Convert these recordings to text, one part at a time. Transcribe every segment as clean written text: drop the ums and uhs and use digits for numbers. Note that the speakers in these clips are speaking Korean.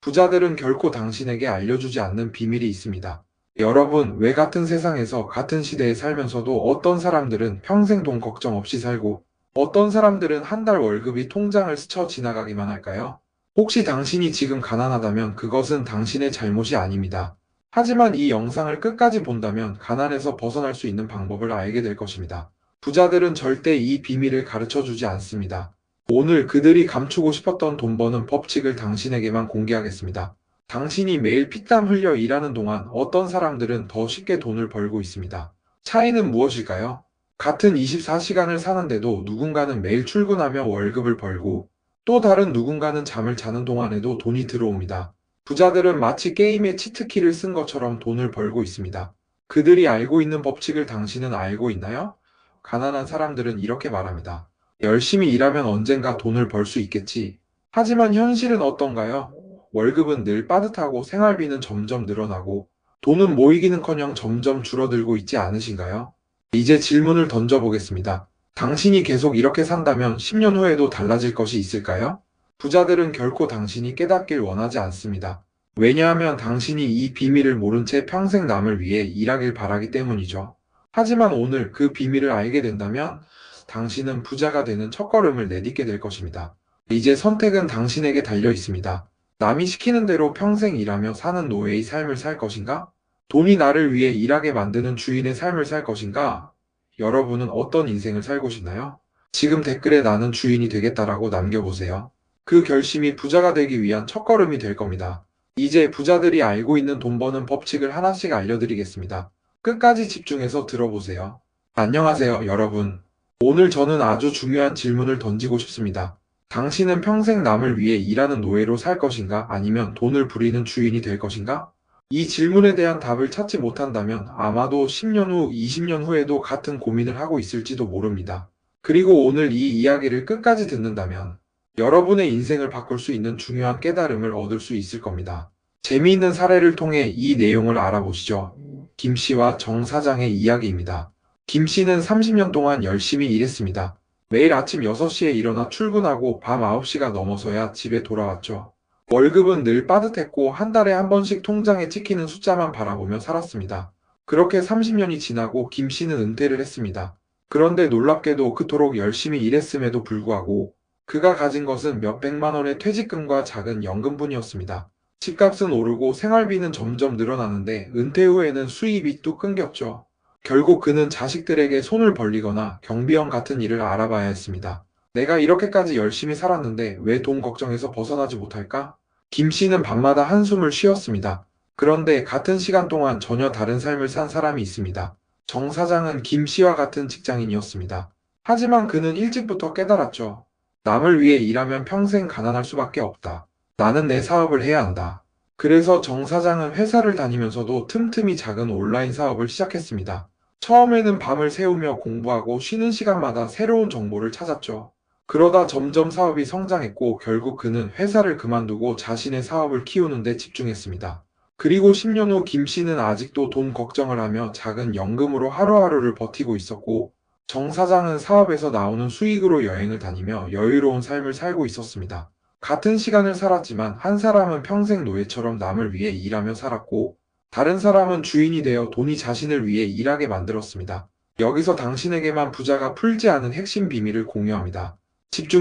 부자들은 결코 당신에게 알려주지 않는 비밀이 있습니다. 여러분, 왜 같은 세상에서 같은 시대에 살면서도 어떤 사람들은 평생 돈 걱정 없이 살고 어떤 사람들은 한 달 월급이 통장을 스쳐 지나가기만 할까요? 혹시 당신이 지금 가난하다면 그것은 당신의 잘못이 아닙니다. 하지만 이 영상을 끝까지 본다면 가난에서 벗어날 수 있는 방법을 알게 될 것입니다. 부자들은 절대 이 비밀을 가르쳐 주지 않습니다. 오늘 그들이 감추고 싶었던 돈 버는 법칙을 당신에게만 공개하겠습니다. 당신이 매일 피땀 흘려 일하는 동안 어떤 사람들은 더 쉽게 돈을 벌고 있습니다. 차이는 무엇일까요? 같은 24시간을 사는데도 누군가는 매일 출근하며 월급을 벌고 또 다른 누군가는 잠을 자는 동안에도 돈이 들어옵니다. 부자들은 마치 게임에 치트키를 쓴 것처럼 돈을 벌고 있습니다. 그들이 알고 있는 법칙을 당신은 알고 있나요? 가난한 사람들은 이렇게 말합니다. 열심히 일하면 언젠가 돈을 벌 수 있겠지. 하지만 현실은 어떤가요? 월급은 늘 빠듯하고 생활비는 점점 늘어나고 돈은 모이기는커녕 점점 줄어들고 있지 않으신가요? 이제 질문을 던져보겠습니다. 당신이 계속 이렇게 산다면 10년 후에도 달라질 것이 있을까요? 부자들은 결코 당신이 깨닫길 원하지 않습니다. 왜냐하면 당신이 이 비밀을 모른 채 평생 남을 위해 일하길 바라기 때문이죠. 하지만 오늘 그 비밀을 알게 된다면 당신은 부자가 되는 첫걸음을 내딛게 될 것입니다. 이제 선택은 당신에게 달려 있습니다. 남이 시키는 대로 평생 일하며 사는 노예의 삶을 살 것인가? 돈이 나를 위해 일하게 만드는 주인의 삶을 살 것인가? 여러분은 어떤 인생을 살고 싶나요? 지금 댓글에 나는 주인이 되겠다라고 남겨보세요. 그 결심이 부자가 되기 위한 첫걸음이 될 겁니다. 이제 부자들이 알고 있는 돈 버는 법칙을 하나씩 알려드리겠습니다. 끝까지 집중해서 들어보세요. 안녕하세요, 여러분. 오늘 저는 아주 중요한 질문을 던지고 싶습니다. 당신은 평생 남을 위해 일하는 노예로 살 것인가? 아니면 돈을 부리는 주인이 될 것인가? 이 질문에 대한 답을 찾지 못한다면 아마도 10년 후, 20년 후에도 같은 고민을 하고 있을지도 모릅니다. 그리고 오늘 이 이야기를 끝까지 듣는다면 여러분의 인생을 바꿀 수 있는 중요한 깨달음을 얻을 수 있을 겁니다. 재미있는 사례를 통해 이 내용을 알아보시죠. 김 씨와 정 사장의 이야기입니다. 김 씨는 30년 동안 열심히 일했습니다. 매일 아침 6시에 일어나 출근하고 밤 9시가 넘어서야 집에 돌아왔죠. 월급은 늘 빠듯했고 한 달에 한 번씩 통장에 찍히는 숫자만 바라보며 살았습니다. 그렇게 30년이 지나고 김 씨는 은퇴를 했습니다. 그런데 놀랍게도 그토록 열심히 일했음에도 불구하고 그가 가진 것은 몇백만 원의 퇴직금과 작은 연금뿐이었습니다. 집값은 오르고 생활비는 점점 늘어나는데 은퇴 후에는 수입이 뚝 끊겼죠. 결국 그는 자식들에게 손을 벌리거나 경비원 같은 일을 알아봐야 했습니다. 내가 이렇게까지 열심히 살았는데 왜 돈 걱정에서 벗어나지 못할까? 김 씨는 밤마다 한숨을 쉬었습니다. 그런데 같은 시간 동안 전혀 다른 삶을 산 사람이 있습니다. 정 사장은 김 씨와 같은 직장인이었습니다. 하지만 그는 일찍부터 깨달았죠. 남을 위해 일하면 평생 가난할 수밖에 없다. 나는 내 사업을 해야 한다. 그래서 정 사장은 회사를 다니면서도 틈틈이 작은 온라인 사업을 시작했습니다. 처음에는 밤을 새우며 공부하고 쉬는 시간마다 새로운 정보를 찾았죠. 그러다 점점 사업이 성장했고 결국 그는 회사를 그만두고 자신의 사업을 키우는 데 집중했습니다. 그리고 10년 후 김 씨는 아직도 돈 걱정을 하며 작은 연금으로 하루하루를 버티고 있었고 정 사장은 사업에서 나오는 수익으로 여행을 다니며 여유로운 삶을 살고 있었습니다. 같은 시간을 살았지만 한 사람은 평생 노예처럼 남을 위해 일하며 살았고 다른 사람은 주인이 되어 돈이 자신을 위해 일하게 만들었습니다. 여기서 당신에게만 부자가 풀지 않은 핵심 비밀을 공유합니다.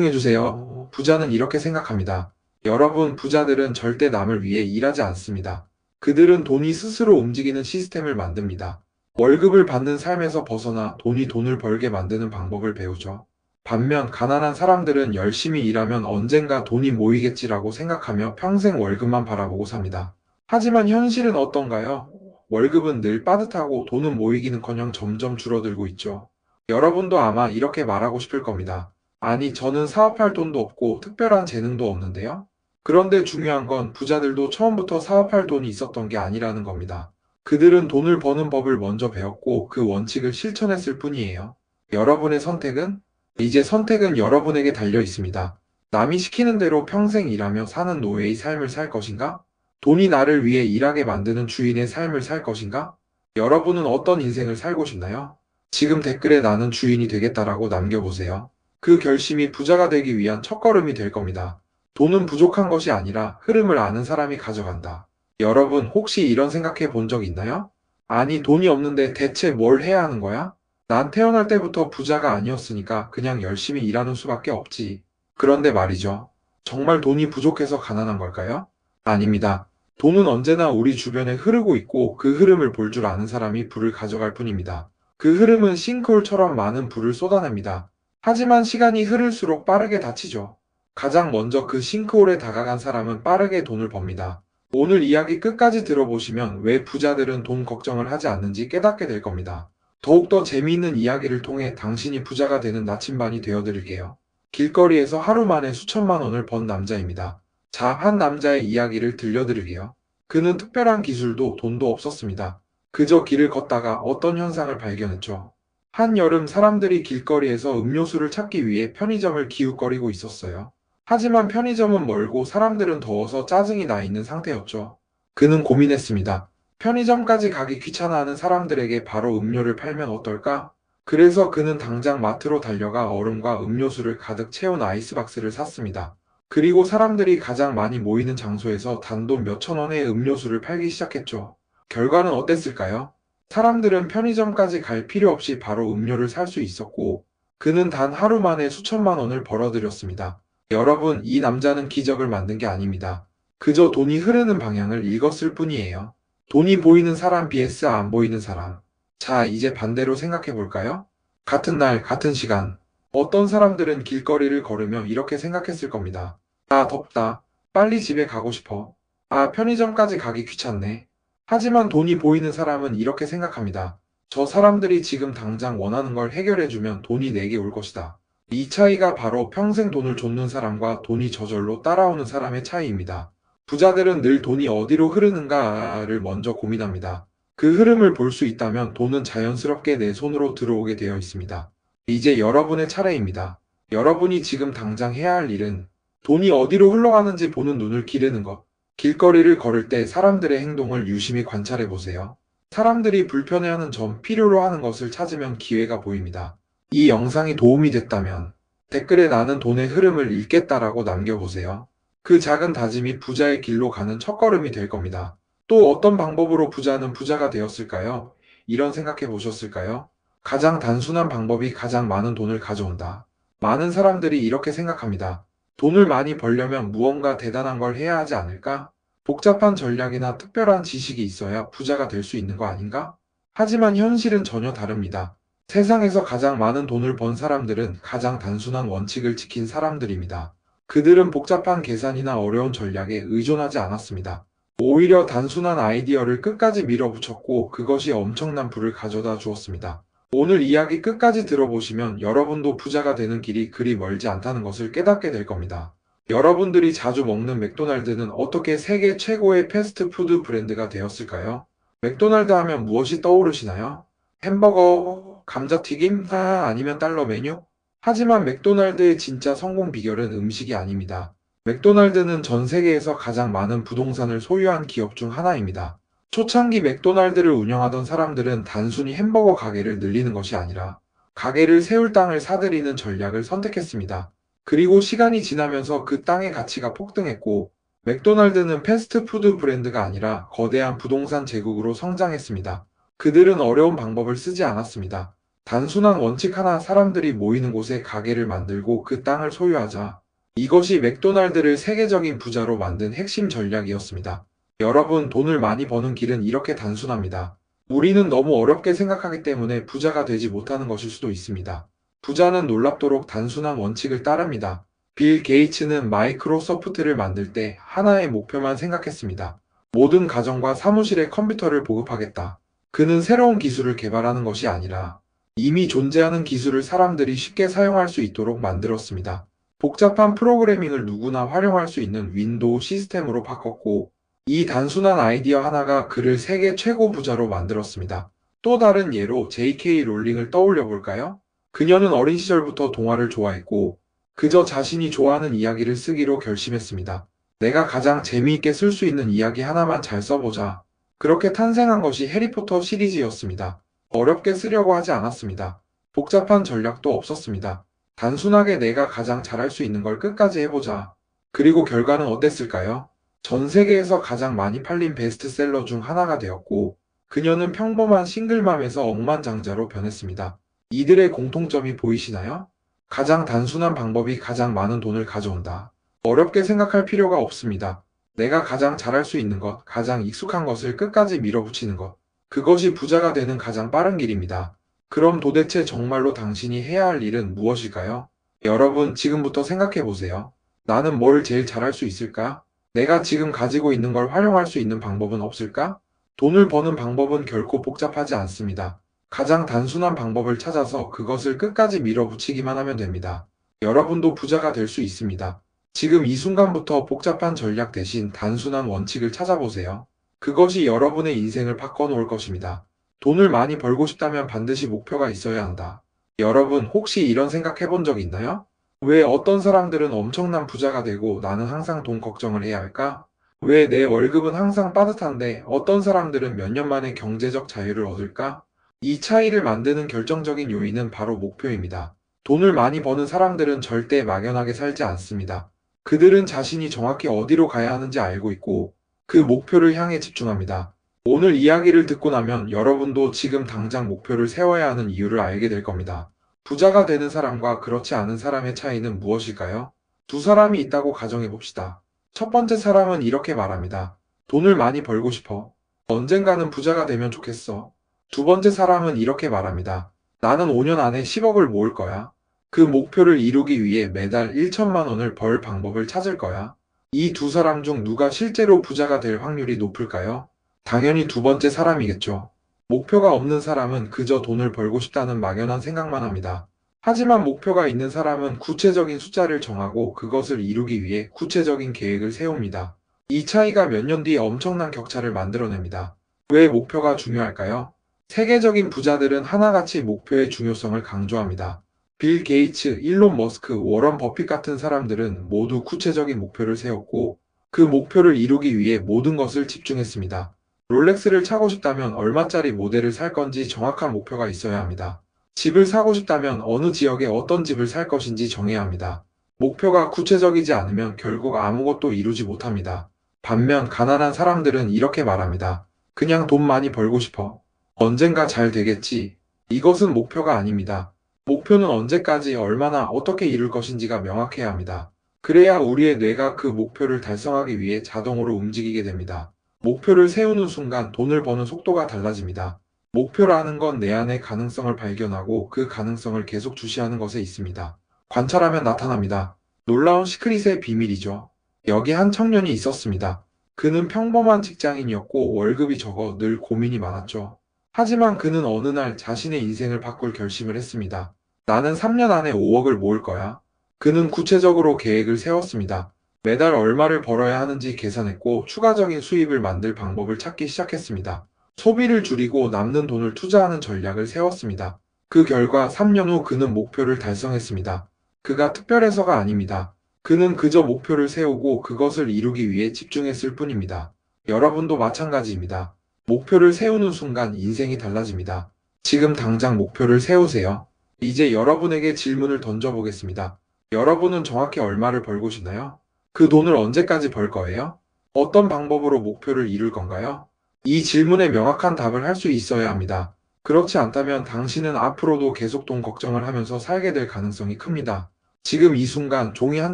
집중해주세요. 부자는 이렇게 생각합니다. 여러분, 부자들은 절대 남을 위해 일하지 않습니다. 그들은 돈이 스스로 움직이는 시스템을 만듭니다. 월급을 받는 삶에서 벗어나 돈이 돈을 벌게 만드는 방법을 배우죠. 반면 가난한 사람들은 열심히 일하면 언젠가 돈이 모이겠지라고 생각하며 평생 월급만 바라보고 삽니다. 하지만 현실은 어떤가요? 월급은 늘 빠듯하고 돈은 모이기는커녕 점점 줄어들고 있죠. 여러분도 아마 이렇게 말하고 싶을 겁니다. 아니, 저는 사업할 돈도 없고 특별한 재능도 없는데요? 그런데 중요한 건 부자들도 처음부터 사업할 돈이 있었던 게 아니라는 겁니다. 그들은 돈을 버는 법을 먼저 배웠고 그 원칙을 실천했을 뿐이에요. 여러분의 선택은? 이제 선택은 여러분에게 달려 있습니다. 남이 시키는 대로 평생 일하며 사는 노예의 삶을 살 것인가? 돈이 나를 위해 일하게 만드는 주인의 삶을 살 것인가? 여러분은 어떤 인생을 살고 싶나요? 지금 댓글에 나는 주인이 되겠다라고 남겨보세요. 그 결심이 부자가 되기 위한 첫걸음이 될 겁니다. 돈은 부족한 것이 아니라 흐름을 아는 사람이 가져간다. 여러분, 혹시 이런 생각해 본 적 있나요? 아니, 돈이 없는데 대체 뭘 해야 하는 거야? 난 태어날 때부터 부자가 아니었으니까 그냥 열심히 일하는 수밖에 없지. 그런데 말이죠. 정말 돈이 부족해서 가난한 걸까요? 아닙니다. 돈은 언제나 우리 주변에 흐르고 있고 그 흐름을 볼 줄 아는 사람이 불을 가져갈 뿐입니다. 그 흐름은 싱크홀처럼 많은 불을 쏟아냅니다. 하지만 시간이 흐를수록 빠르게 닫히죠. 가장 먼저 그 싱크홀에 다가간 사람은 빠르게 돈을 법니다. 오늘 이야기 끝까지 들어보시면 왜 부자들은 돈 걱정을 하지 않는지 깨닫게 될 겁니다. 더욱더 재미있는 이야기를 통해 당신이 부자가 되는 나침반이 되어드릴게요. 길거리에서 하루 만에 수천만 원을 번 남자입니다. 자, 한 남자의 이야기를 들려드릴게요. 그는 특별한 기술도 돈도 없었습니다. 그저 길을 걷다가 어떤 현상을 발견했죠. 한여름 사람들이 길거리에서 음료수를 찾기 위해 편의점을 기웃거리고 있었어요. 하지만 편의점은 멀고 사람들은 더워서 짜증이 나 있는 상태였죠. 그는 고민했습니다. 편의점까지 가기 귀찮아하는 사람들에게 바로 음료를 팔면 어떨까? 그래서 그는 당장 마트로 달려가 얼음과 음료수를 가득 채운 아이스박스를 샀습니다. 그리고 사람들이 가장 많이 모이는 장소에서 단돈 몇천 원의 음료수를 팔기 시작했죠. 결과는 어땠을까요? 사람들은 편의점까지 갈 필요 없이 바로 음료를 살 수 있었고, 그는 단 하루 만에 수천만 원을 벌어들였습니다. 여러분, 이 남자는 기적을 만든 게 아닙니다. 그저 돈이 흐르는 방향을 읽었을 뿐이에요. 돈이 보이는 사람 vs 안 보이는 사람. 자, 이제 반대로 생각해 볼까요? 같은 날, 같은 시간. 어떤 사람들은 길거리를 걸으며 이렇게 생각했을 겁니다. 아, 덥다. 빨리 집에 가고 싶어. 아, 편의점까지 가기 귀찮네. 하지만 돈이 보이는 사람은 이렇게 생각합니다. 저 사람들이 지금 당장 원하는 걸 해결해주면 돈이 내게 올 것이다. 이 차이가 바로 평생 돈을 좇는 사람과 돈이 저절로 따라오는 사람의 차이입니다. 부자들은 늘 돈이 어디로 흐르는가를 먼저 고민합니다. 그 흐름을 볼 수 있다면 돈은 자연스럽게 내 손으로 들어오게 되어 있습니다. 이제 여러분의 차례입니다. 여러분이 지금 당장 해야 할 일은 돈이 어디로 흘러가는지 보는 눈을 기르는 것. 길거리를 걸을 때 사람들의 행동을 유심히 관찰해 보세요. 사람들이 불편해하는 점, 필요로 하는 것을 찾으면 기회가 보입니다. 이 영상이 도움이 됐다면 댓글에 나는 돈의 흐름을 읽겠다라고 남겨보세요. 그 작은 다짐이 부자의 길로 가는 첫걸음이 될 겁니다. 또 어떤 방법으로 부자는 부자가 되었을까요? 이런 생각해 보셨을까요? 가장 단순한 방법이 가장 많은 돈을 가져온다. 많은 사람들이 이렇게 생각합니다. 돈을 많이 벌려면 무언가 대단한 걸 해야 하지 않을까? 복잡한 전략이나 특별한 지식이 있어야 부자가 될 수 있는 거 아닌가? 하지만 현실은 전혀 다릅니다. 세상에서 가장 많은 돈을 번 사람들은 가장 단순한 원칙을 지킨 사람들입니다. 그들은 복잡한 계산이나 어려운 전략에 의존하지 않았습니다. 오히려 단순한 아이디어를 끝까지 밀어붙였고 그것이 엄청난 부를 가져다 주었습니다. 오늘 이야기 끝까지 들어보시면 여러분도 부자가 되는 길이 그리 멀지 않다는 것을 깨닫게 될 겁니다. 여러분들이 자주 먹는 맥도날드는 어떻게 세계 최고의 패스트푸드 브랜드가 되었을까요? 맥도날드 하면 무엇이 떠오르시나요? 햄버거, 감자튀김, 아니면 달러 메뉴? 하지만 맥도날드의 진짜 성공 비결은 음식이 아닙니다. 맥도날드는 전 세계에서 가장 많은 부동산을 소유한 기업 중 하나입니다. 초창기 맥도날드를 운영하던 사람들은 단순히 햄버거 가게를 늘리는 것이 아니라 가게를 세울 땅을 사들이는 전략을 선택했습니다. 그리고 시간이 지나면서 그 땅의 가치가 폭등했고 맥도날드는 패스트푸드 브랜드가 아니라 거대한 부동산 제국으로 성장했습니다. 그들은 어려운 방법을 쓰지 않았습니다. 단순한 원칙 하나, 사람들이 모이는 곳에 가게를 만들고 그 땅을 소유하자. 이것이 맥도날드를 세계적인 부자로 만든 핵심 전략이었습니다. 여러분, 돈을 많이 버는 길은 이렇게 단순합니다. 우리는 너무 어렵게 생각하기 때문에 부자가 되지 못하는 것일 수도 있습니다. 부자는 놀랍도록 단순한 원칙을 따릅니다. 빌 게이츠는 마이크로소프트를 만들 때 하나의 목표만 생각했습니다. 모든 가정과 사무실에 컴퓨터를 보급하겠다. 그는 새로운 기술을 개발하는 것이 아니라 이미 존재하는 기술을 사람들이 쉽게 사용할 수 있도록 만들었습니다. 복잡한 프로그래밍을 누구나 활용할 수 있는 윈도우 시스템으로 바꿨고, 이 단순한 아이디어 하나가 그를 세계 최고 부자로 만들었습니다. 또 다른 예로 J.K. 롤링을 떠올려 볼까요? 그녀는 어린 시절부터 동화를 좋아했고, 그저 자신이 좋아하는 이야기를 쓰기로 결심했습니다. 내가 가장 재미있게 쓸 수 있는 이야기 하나만 잘 써보자. 그렇게 탄생한 것이 해리포터 시리즈였습니다. 어렵게 쓰려고 하지 않았습니다. 복잡한 전략도 없었습니다. 단순하게 내가 가장 잘할 수 있는 걸 끝까지 해보자. 그리고 결과는 어땠을까요? 전 세계에서 가장 많이 팔린 베스트셀러 중 하나가 되었고, 그녀는 평범한 싱글맘에서 억만장자로 변했습니다. 이들의 공통점이 보이시나요? 가장 단순한 방법이 가장 많은 돈을 가져온다. 어렵게 생각할 필요가 없습니다. 내가 가장 잘할 수 있는 것, 가장 익숙한 것을 끝까지 밀어붙이는 것. 그것이 부자가 되는 가장 빠른 길입니다. 그럼 도대체 정말로 당신이 해야 할 일은 무엇일까요? 여러분, 지금부터 생각해 보세요. 나는 뭘 제일 잘할 수 있을까? 내가 지금 가지고 있는 걸 활용할 수 있는 방법은 없을까? 돈을 버는 방법은 결코 복잡하지 않습니다. 가장 단순한 방법을 찾아서 그것을 끝까지 밀어붙이기만 하면 됩니다. 여러분도 부자가 될 수 있습니다. 지금 이 순간부터 복잡한 전략 대신 단순한 원칙을 찾아보세요. 그것이 여러분의 인생을 바꿔놓을 것입니다. 돈을 많이 벌고 싶다면 반드시 목표가 있어야 한다. 여러분, 혹시 이런 생각 해본 적 있나요? 왜 어떤 사람들은 엄청난 부자가 되고 나는 항상 돈 걱정을 해야 할까? 왜 내 월급은 항상 빠듯한데 어떤 사람들은 몇 년 만에 경제적 자유를 얻을까? 이 차이를 만드는 결정적인 요인은 바로 목표입니다. 돈을 많이 버는 사람들은 절대 막연하게 살지 않습니다. 그들은 자신이 정확히 어디로 가야 하는지 알고 있고 그 목표를 향해 집중합니다. 오늘 이야기를 듣고 나면 여러분도 지금 당장 목표를 세워야 하는 이유를 알게 될 겁니다. 부자가 되는 사람과 그렇지 않은 사람의 차이는 무엇일까요? 두 사람이 있다고 가정해 봅시다. 첫 번째 사람은 이렇게 말합니다. 돈을 많이 벌고 싶어. 언젠가는 부자가 되면 좋겠어. 두 번째 사람은 이렇게 말합니다. 나는 5년 안에 10억을 모을 거야. 그 목표를 이루기 위해 매달 1천만 원을 벌 방법을 찾을 거야. 이 두 사람 중 누가 실제로 부자가 될 확률이 높을까요? 당연히 두 번째 사람이겠죠. 목표가 없는 사람은 그저 돈을 벌고 싶다는 막연한 생각만 합니다. 하지만 목표가 있는 사람은 구체적인 숫자를 정하고 그것을 이루기 위해 구체적인 계획을 세웁니다. 이 차이가 몇 년 뒤에 엄청난 격차를 만들어냅니다. 왜 목표가 중요할까요? 세계적인 부자들은 하나같이 목표의 중요성을 강조합니다. 빌 게이츠, 일론 머스크, 워런 버핏 같은 사람들은 모두 구체적인 목표를 세웠고 그 목표를 이루기 위해 모든 것을 집중했습니다. 롤렉스를 차고 싶다면 얼마짜리 모델을 살 건지 정확한 목표가 있어야 합니다. 집을 사고 싶다면 어느 지역에 어떤 집을 살 것인지 정해야 합니다. 목표가 구체적이지 않으면 결국 아무것도 이루지 못합니다. 반면 가난한 사람들은 이렇게 말합니다. 그냥 돈 많이 벌고 싶어. 언젠가 잘 되겠지. 이것은 목표가 아닙니다. 목표는 언제까지 얼마나 어떻게 이룰 것인지가 명확해야 합니다. 그래야 우리의 뇌가 그 목표를 달성하기 위해 자동으로 움직이게 됩니다. 목표를 세우는 순간 돈을 버는 속도가 달라집니다. 목표라는 건 내 안의 가능성을 발견하고 그 가능성을 계속 주시하는 것에 있습니다. 관찰하면 나타납니다. 놀라운 시크릿의 비밀이죠. 여기 한 청년이 있었습니다. 그는 평범한 직장인이었고 월급이 적어 늘 고민이 많았죠. 하지만 그는 어느 날 자신의 인생을 바꿀 결심을 했습니다. 나는 3년 안에 5억을 모을 거야. 그는 구체적으로 계획을 세웠습니다. 매달 얼마를 벌어야 하는지 계산했고 추가적인 수입을 만들 방법을 찾기 시작했습니다. 소비를 줄이고 남는 돈을 투자하는 전략을 세웠습니다. 그 결과 3년 후 그는 목표를 달성했습니다. 그가 특별해서가 아닙니다. 그는 그저 목표를 세우고 그것을 이루기 위해 집중했을 뿐입니다. 여러분도 마찬가지입니다. 목표를 세우는 순간 인생이 달라집니다. 지금 당장 목표를 세우세요. 이제 여러분에게 질문을 던져보겠습니다. 여러분은 정확히 얼마를 벌고 싶나요? 그 돈을 언제까지 벌 거예요? 어떤 방법으로 목표를 이룰 건가요? 이 질문에 명확한 답을 할 수 있어야 합니다. 그렇지 않다면 당신은 앞으로도 계속 돈 걱정을 하면서 살게 될 가능성이 큽니다. 지금 이 순간 종이 한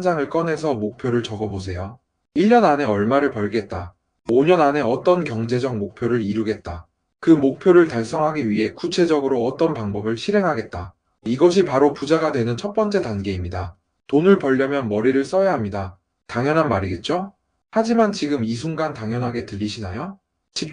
장을 꺼내서 목표를 적어보세요. 1년 안에 얼마를 벌겠다. 5년 안에 어떤 경제적 목표를 이루겠다. 그 목표를 달성하기 위해 구체적으로 어떤 방법을 실행하겠다. 이것이 바로 부자가 되는 첫 번째 단계입니다. 돈을 벌려면 머리를 써야 합니다. 당연한 말이겠죠? 하지만 지금 이 순간 당연하게 들리시나요?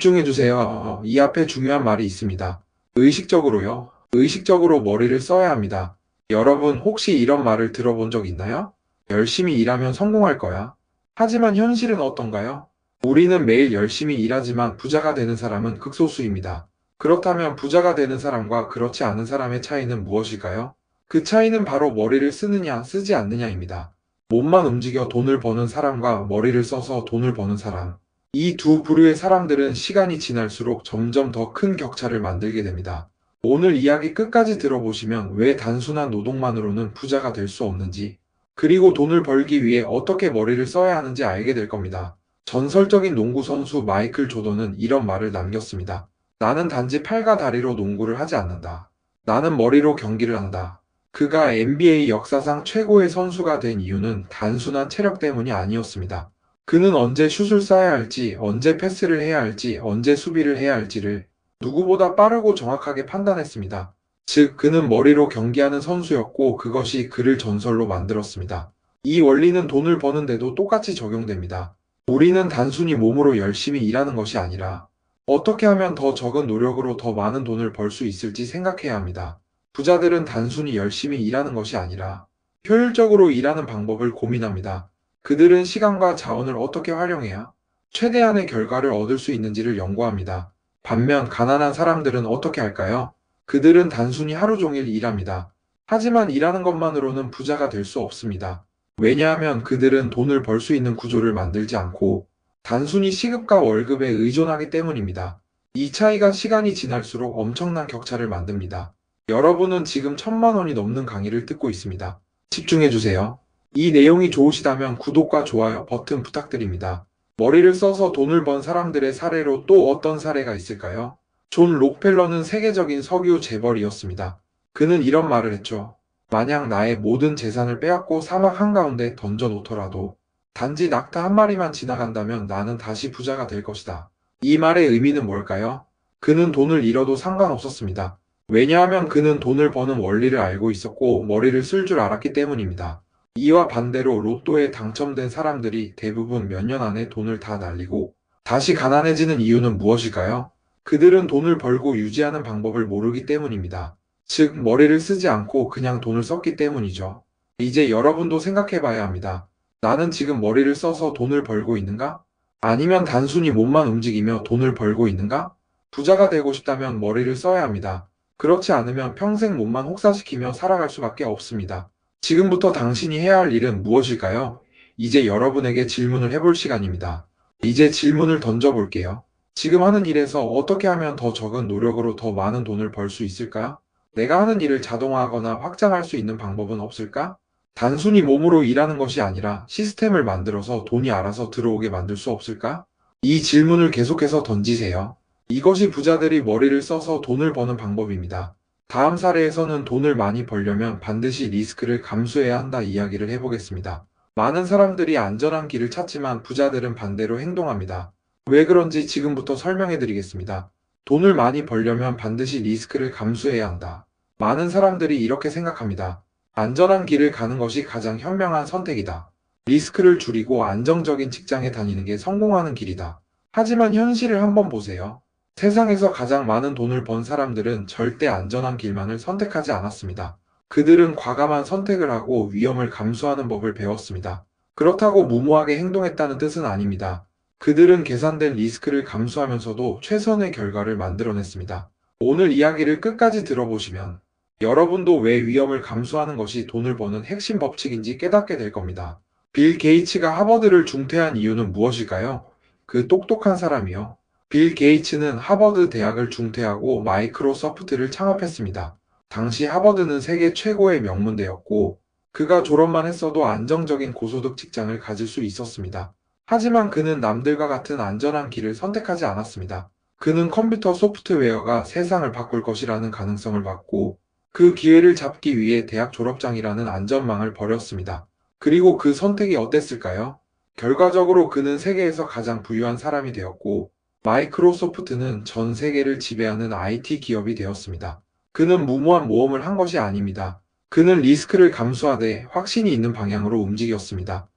집중해주세요. 이 앞에 중요한 말이 있습니다. 의식적으로요. 의식적으로 머리를 써야 합니다. 여러분 혹시 이런 말을 들어본 적 있나요? 열심히 일하면 성공할 거야. 하지만 현실은 어떤가요? 우리는 매일 열심히 일하지만 부자가 되는 사람은 극소수입니다. 그렇다면 부자가 되는 사람과 그렇지 않은 사람의 차이는 무엇일까요? 그 차이는 바로 머리를 쓰느냐, 쓰지 않느냐입니다. 몸만 움직여 돈을 버는 사람과 머리를 써서 돈을 버는 사람. 이 두 부류의 사람들은 시간이 지날수록 점점 더 큰 격차를 만들게 됩니다. 오늘 이야기 끝까지 들어보시면 왜 단순한 노동만으로는 부자가 될 수 없는지, 그리고 돈을 벌기 위해 어떻게 머리를 써야 하는지 알게 될 겁니다. 전설적인 농구 선수 마이클 조던은 이런 말을 남겼습니다. 나는 단지 팔과 다리로 농구를 하지 않는다. 나는 머리로 경기를 한다. 그가 NBA 역사상 최고의 선수가 된 이유는 단순한 체력 때문이 아니었습니다. 그는 언제 슛을 쏴야 할지, 언제 패스를 해야 할지, 언제 수비를 해야 할지를 누구보다 빠르고 정확하게 판단했습니다. 즉, 그는 머리로 경기하는 선수였고 그것이 그를 전설로 만들었습니다. 이 원리는 돈을 버는데도 똑같이 적용됩니다. 우리는 단순히 몸으로 열심히 일하는 것이 아니라 어떻게 하면 더 적은 노력으로 더 많은 돈을 벌 수 있을지 생각해야 합니다. 부자들은 단순히 열심히 일하는 것이 아니라 효율적으로 일하는 방법을 고민합니다. 그들은 시간과 자원을 어떻게 활용해야 최대한의 결과를 얻을 수 있는지를 연구합니다. 반면 가난한 사람들은 어떻게 할까요? 그들은 단순히 하루 종일 일합니다. 하지만 일하는 것만으로는 부자가 될 수 없습니다. 왜냐하면 그들은 돈을 벌 수 있는 구조를 만들지 않고 단순히 시급과 월급에 의존하기 때문입니다. 이 차이가 시간이 지날수록 엄청난 격차를 만듭니다. 여러분은 지금 1,000만 원이 넘는 강의를 듣고 있습니다. 집중해주세요. 이 내용이 좋으시다면 구독과 좋아요 버튼 부탁드립니다. 머리를 써서 돈을 번 사람들의 사례로 또 어떤 사례가 있을까요? 존 록펠러는 세계적인 석유 재벌이었습니다. 그는 이런 말을 했죠. 만약 나의 모든 재산을 빼앗고 사막 한가운데 던져 놓더라도 단지 낙타 한 마리만 지나간다면 나는 다시 부자가 될 것이다. 이 말의 의미는 뭘까요? 그는 돈을 잃어도 상관없었습니다. 왜냐하면 그는 돈을 버는 원리를 알고 있었고 머리를 쓸 줄 알았기 때문입니다. 이와 반대로 로또에 당첨된 사람들이 대부분 몇 년 안에 돈을 다 날리고 다시 가난해지는 이유는 무엇일까요? 그들은 돈을 벌고 유지하는 방법을 모르기 때문입니다. 즉, 머리를 쓰지 않고 그냥 돈을 썼기 때문이죠. 이제 여러분도 생각해 봐야 합니다. 나는 지금 머리를 써서 돈을 벌고 있는가? 아니면 단순히 몸만 움직이며 돈을 벌고 있는가? 부자가 되고 싶다면 머리를 써야 합니다. 그렇지 않으면 평생 몸만 혹사시키며 살아갈 수밖에 없습니다. 지금부터 당신이 해야 할 일은 무엇일까요? 이제 여러분에게 질문을 해볼 시간입니다. 이제 질문을 던져볼게요. 지금 하는 일에서 어떻게 하면 더 적은 노력으로 더 많은 돈을 벌 수 있을까? 내가 하는 일을 자동화하거나 확장할 수 있는 방법은 없을까? 단순히 몸으로 일하는 것이 아니라 시스템을 만들어서 돈이 알아서 들어오게 만들 수 없을까? 이 질문을 계속해서 던지세요. 이것이 부자들이 머리를 써서 돈을 버는 방법입니다. 다음 사례에서는 돈을 많이 벌려면 반드시 리스크를 감수해야 한다 이야기를 해보겠습니다. 많은 사람들이 안전한 길을 찾지만 부자들은 반대로 행동합니다. 왜 그런지 지금부터 설명해 드리겠습니다. 돈을 많이 벌려면 반드시 리스크를 감수해야 한다. 많은 사람들이 이렇게 생각합니다. 안전한 길을 가는 것이 가장 현명한 선택이다. 리스크를 줄이고 안정적인 직장에 다니는 게 성공하는 길이다. 하지만 현실을 한번 보세요. 세상에서 가장 많은 돈을 번 사람들은 절대 안전한 길만을 선택하지 않았습니다. 그들은 과감한 선택을 하고 위험을 감수하는 법을 배웠습니다. 그렇다고 무모하게 행동했다는 뜻은 아닙니다. 그들은 계산된 리스크를 감수하면서도 최선의 결과를 만들어냈습니다. 오늘 이야기를 끝까지 들어보시면 여러분도 왜 위험을 감수하는 것이 돈을 버는 핵심 법칙인지 깨닫게 될 겁니다. 빌 게이츠가 하버드를 중퇴한 이유는 무엇일까요? 그 똑똑한 사람이요. 빌 게이츠는 하버드 대학을 중퇴하고 마이크로소프트를 창업했습니다. 당시 하버드는 세계 최고의 명문대였고 그가 졸업만 했어도 안정적인 고소득 직장을 가질 수 있었습니다. 하지만 그는 남들과 같은 안전한 길을 선택하지 않았습니다. 그는 컴퓨터 소프트웨어가 세상을 바꿀 것이라는 가능성을 받고 그 기회를 잡기 위해 대학 졸업장이라는 안전망을 버렸습니다. 그리고 그 선택이 어땠을까요? 결과적으로 그는 세계에서 가장 부유한 사람이 되었고 마이크로소프트는 전 세계를 지배하는 IT 기업이 되었습니다. 그는 무모한 모험을 한 것이 아닙니다. 그는 리스크를 감수하되 확신이 있는 방향으로 움직였습니다.